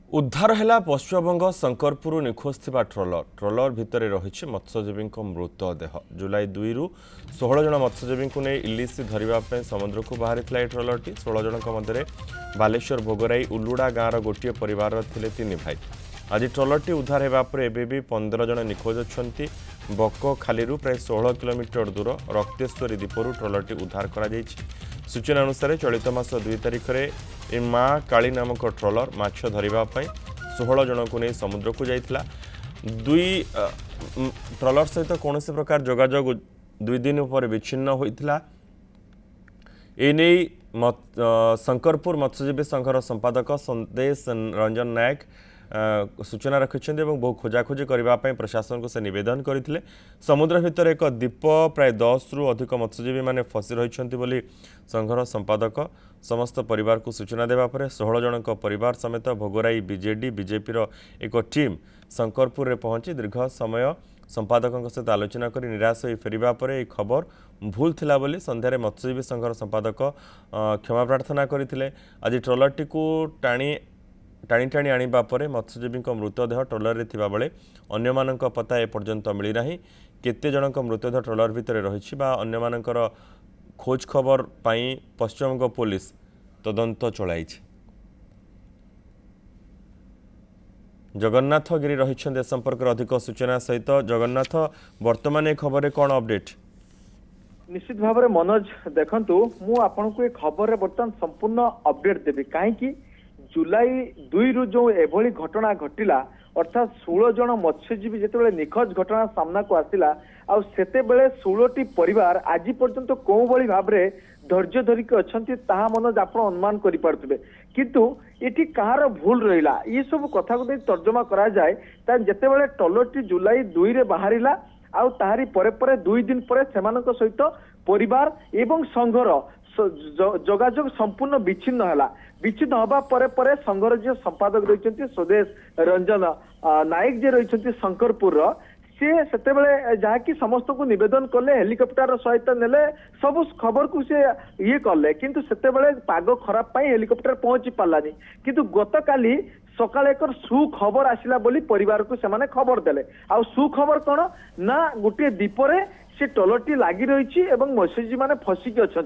उद्धार है पश्चिमबंग शंकरपुर निखोज थिबा ट्रलर भितर रही मत्स्यजीवी मृतदेह जुलाई 2 रु 16 जन मत्स्यजीवी को नहीं इलिश धरने समुद्र को बाहरी ट्रलरटी 16 जन मध्य बालेश्वर भोगराई उलुड़ा गाँवर गोटे परिवार थिले 3 भाई। आज ट्रलरटी उद्धार होगापर एवं 15 जन निखोज अच्छा बक खाली प्राय 16 किलोमीटर दूर रक्तेश्वरी द्वीपर ट्रलरटी उद्धार कर सूचना अनुसार चलित मास 2 तारिख में माँ काली नामक ट्रलर माछ धरने 16 जन को नहीं समुद्र को जाइथिला। ट्रलर सहित कौन से प्रकार जोगाजोग 2 दिन पर विच्छिन्न होइथिला। एने शंकरपुर मत्स्यजीवी संघर संपादक संदेश रंजन नायक सूचना रखिंट बहु खोजाखोजी करने प्रशासन को से निवेदन करते। समुद्र भितर एक द्वीप प्राय 10 रु अधिक मत्स्यजीवी मैंने फसी रही संघर संपादक समस्त परिवार को सूचना देवापर 16 जन परिवार समेत भोगराई बीजेडी बीजेपी एक टीम शंकरपुर में पहुंची दीर्घ समय संपादकों सहित आलोचना कर निराश हो फेरिबा परे खबर भूल थिला बोली संध्यारे मत्स्यजीवी संघर संपादक क्षमा प्रार्थना करते। आज ट्रलरटी को टाणी टाणी आनिबा परे मत्स्यजीवी मृतदेह ट्रलर थिबा बेले अन्य पता एपर्यंत मिलना। केते जनक मृतदेह ट्रलर भितर रही अन्य मानकर खोज खबर पाई पश्चिमबंग पुलिस तदंत चलाई। जगन्नाथ गिरी रही संपर्क अधिक सूचना सहित जगन्नाथ वर्तमान एक खबर कौन अपडेट? निश्चित भाव में मनोज देखंतु मु आपन को एक खबर बर्तमान संपूर्ण अपडेट देबी कहीं जुलाई 2 रु जो एभली घटना घटिला अर्थात 16 जन मत्स्यजीवी जिते निखोज घटना सामना को आसिला आ सेते बेले 16टी परिवार आज पर्यंत कौ भली भाव में धैर्य धरिक अच्छी ताहा मनोज आप अनुमान करें किंतु ये कहार भूल रहा ये सब कथा को तर्जमा करा जाए जिते बड़े ट्रलरटी जुलाई 2 रे बाहरिला आउ ताहारी परे परे 2 दिन पर सेमानक सहित परिवार एवं संघर जोगाजोग संपूर्ण विच्छिन्न है। विच्छिन्न हवा परे परे संघर जो संपादक रही स्वदेश रंजन नायक जे रही शंकरपुर से बेले जहाँकि समस्त को निवेदन कले हेलिकप्टर सहित नेले सब खबर को से ये कले किंतु सेते बेले पाग खराब पाई हेलिकप्टर पहुंची पारानी किंतु गत काली सकाଳେ एक सुखबर आसिला बोली परिवार को से खबर देले आ सुखबर कौन ना गोटे द्वीपरे से ट्रलरटी लगी रही मत्स्यजीवी मैंने फसिकी अच्छा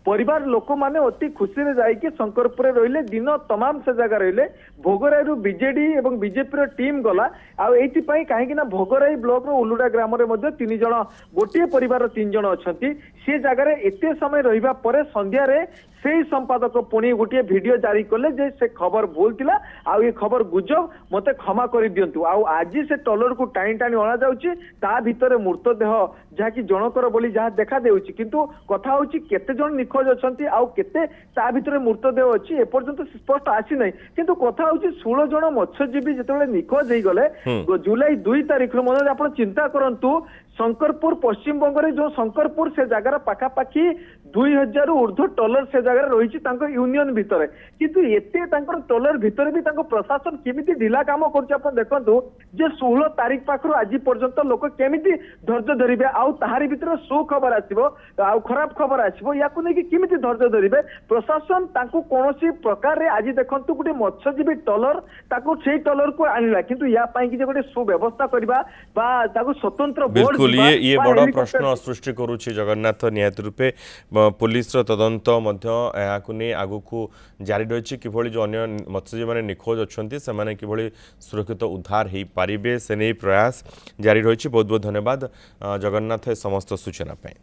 परिवार लोक मैंने अति खुशी जाकि शंकरपुर रहिले दिन तमाम से जगह रहिले भोगराई बीजेडी और बीजेपी टीम गला आईपाई कहीं भोगराई ब्लॉक उलुड़ा ग्राम 3 जन गोटे परिवार 3 जन अच्छा सी जगार एत समय रहा पर संध्यारे से संपादक पुणी गोटे वीडियो जारी कले जे से खबर भूल थिला आ ये खबर गुजब मते क्षमा कर दियंतु आज से ट्रलर को टाणी टाणी अणा जाउची ता भितर मृतदेह जहाँकि जनकर बोली जहाँ देखा देउची किंतु कथा होची केते जन निखोज अछंती आ केते ता भितर मृतदेह अछि एपर्यंत स्पष्ट आसी नै किंतु कथा होची 16 जन मत्स्यजीवी जेतेबेले निखोज हेई गले जुलाई 2 तारिख रो मनोज आपण चिंता करंतु शंकरपुर पश्चिम बंग जो शंकरपुर से जगार पाखापाखि 2000 ऊर्ध्व ट्रलर से जगह रही यूनियन भितर किंतु एते ट्रलर भितर भी प्रशासन केमिति ढिला काम कर देखु जे 16 तारिख पाखर आज पर्यंत लोक केमिति धैर्य धरिबे आउ ताहारी भितर सुखबर आसीबो आउ खराब खबर आसीबो याकु नै कि केमिति धैर्य धरिबे प्रशासन ताकू कोनोसी प्रकार रे आज देखंतु गुटे मत्स्यजीवी ट्रलर ताकू सेही ट्रलर को आनिला किंतु या पई कि जे गुटे सुव्यवस्था करबा बा ताकू स्वतंत्र बोर्ड ये बड़ प्रश्न सृष्टि करुछि जगन्नाथ नियत रूपे पुलिस तदंत आगु को जारी रही किभली जो अन्य मत्स्यजीवी मैंने निखोज अच्छा से किभली सुरक्षित उद्धार हो पारे से नहीं प्रयास जारी रही। बहुत बहुत धन्यवाद जगन्नाथ समस्त सूचना पाए।